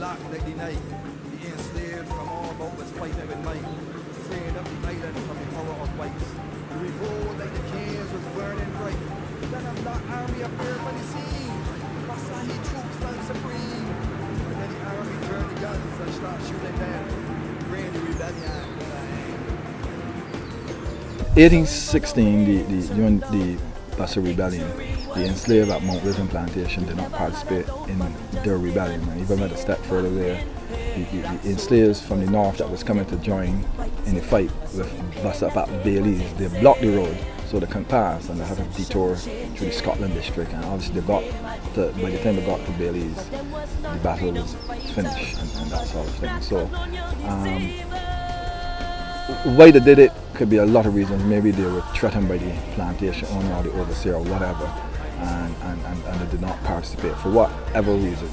black like the night. The enslaved from all about was fighting every night. Freeing up the island from the power of whites. The revolt like the cans was burning bright. Then a black army appeared on the scene. Bussa he troops stand supreme. And then the army turned the guns and start shooting down. Bring the rebellion. 1816, during the Bussa Rebellion, the enslaved at Mount Wilton Plantation did not participate in their rebellion. And even went a step further there, the enslaved from the north that was coming to join in the fight with Bussa at Baileys, they blocked the road so they couldn't pass, and they had to detour through the Scotland district. And obviously by the time they got to Baileys, the battle was finished and that sort of thing. So why they did it could be a lot of reasons. Maybe they were threatened by the plantation owner or the overseer or whatever, and they did not participate for whatever reason.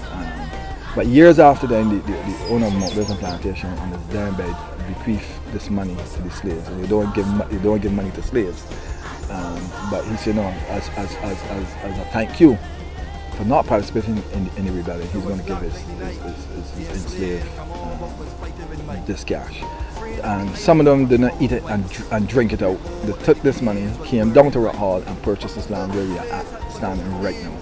But years after then, the owner of Mount Wilton Plantation on his deathbed bequeathed this money to the slaves. And you don't give money to slaves, but he said no, as a thank you for not participating in the rebellion, he's going to give his enslaved this cash. And some of them did not eat it and drink it out. They took this money, came down to Rock Hall and purchased this land where we are at, standing right now.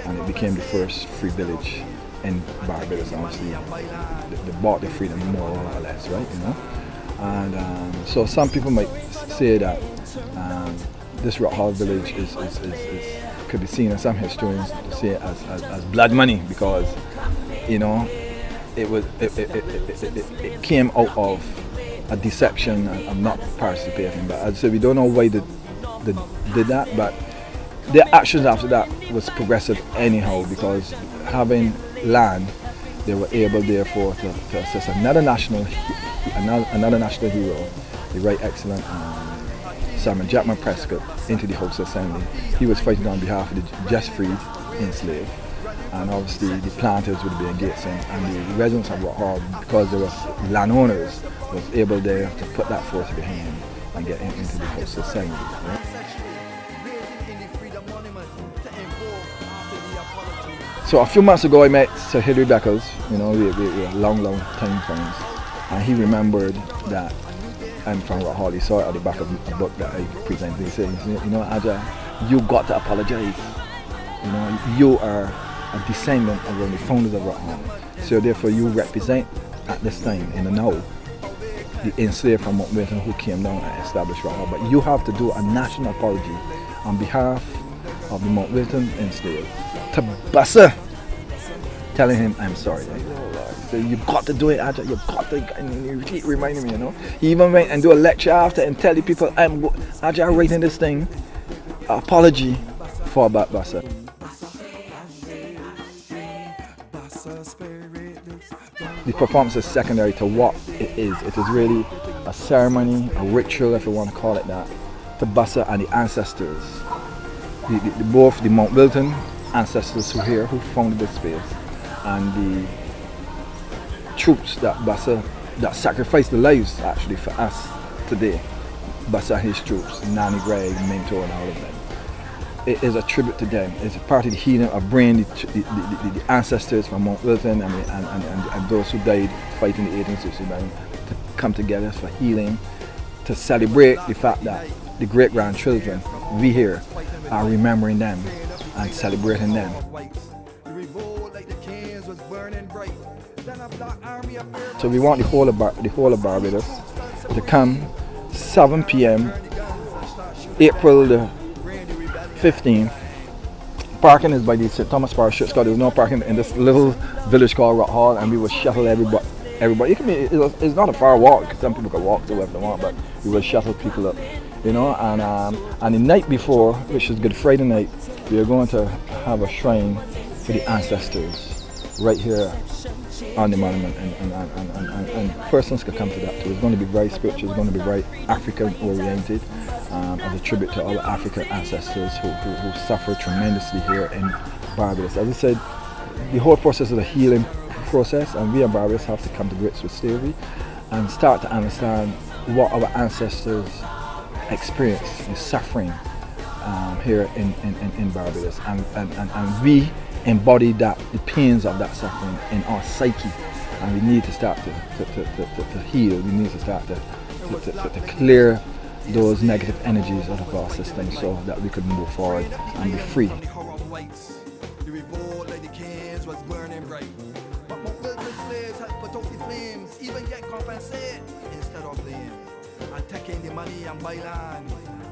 And it became the first free village in Barbados. Obviously, they bought their freedom more or less, right? You know. And so some people might say that this Rock Hall village could be seen, as some historians say it as blood money, because you know it came out of a deception and not participating. But as I said, we don't know why they did that, but their actions after that was progressive anyhow, because having land, they were able therefore to assist another national hero, the Right Excellent Simon Jackman Prescott, into the House of Assembly. He was fighting on behalf of the just freed enslaved, and obviously the planters would be engaged in, and the residents of Rock Hall, because they were landowners, was able there to put that force behind and get into the House of Assembly. Right? So a few months ago I met Sir Hilary Beckles, you know, we were long time friends, and he remembered that I'm from Rock Hall. He saw it at the back of a book that I presented. He said, you know, Aja, you got to apologize. You know, you are a descendant of one of the founders of Rock Hall. So therefore you represent at this time in the now the enslaved from Mount Wilton who came down and established Rock Hall. But you have to do a national apology on behalf of the Mount Wilton enslaved to Bussa, telling him I'm sorry. So you got to do it, Aja. You got to, and you keep reminding me, you know. He even went and do a lecture after and tell the people Aja writing this thing, apology for Bussa. The performance is secondary to what it is. It is really a ceremony, a ritual, if you want to call it that, to Bussa and the ancestors. Both the Mount Wilton ancestors who founded this space, and the troops that sacrificed their lives actually for us today. Bussa and his troops, Nanny Gregg, Mentor, and all of them. It is a tribute to them. It's a part of the healing of bringing the ancestors from Mount Wilton and those who died fighting the 1869 to come together for healing, to celebrate the fact that the great-grandchildren, we here, are remembering them and celebrating them. So we want the whole of Barbados to come 7 p.m. April the 15th. Parking is by the St. Thomas Parish Church. There's no parking in this little village called Rock Hall, and we will shuttle everybody. It's not a far walk. Some people can walk to wherever they want, but we will shuttle people up, you know. And the night before, which is Good Friday night, we are going to have a shrine for the ancestors right here on the monument, and persons can come to that too. It's going to be very spiritual. It's going to be very African oriented, as a tribute to all the African ancestors who suffered tremendously here in Barbados. As I said, the whole process is a healing process, and we in Barbados have to come to grips with slavery and start to understand what our ancestors experienced, the suffering here in Barbados, and we embody that, the pains of that suffering in our psyche, and we need to start to heal. We need to start to clear those negative energies out of our system so that we could move forward and be free. The revolt like the cans was burning bright. But my wilted slaves had put out the flames, even yet compensate instead of blame. And taking the money and buy land, where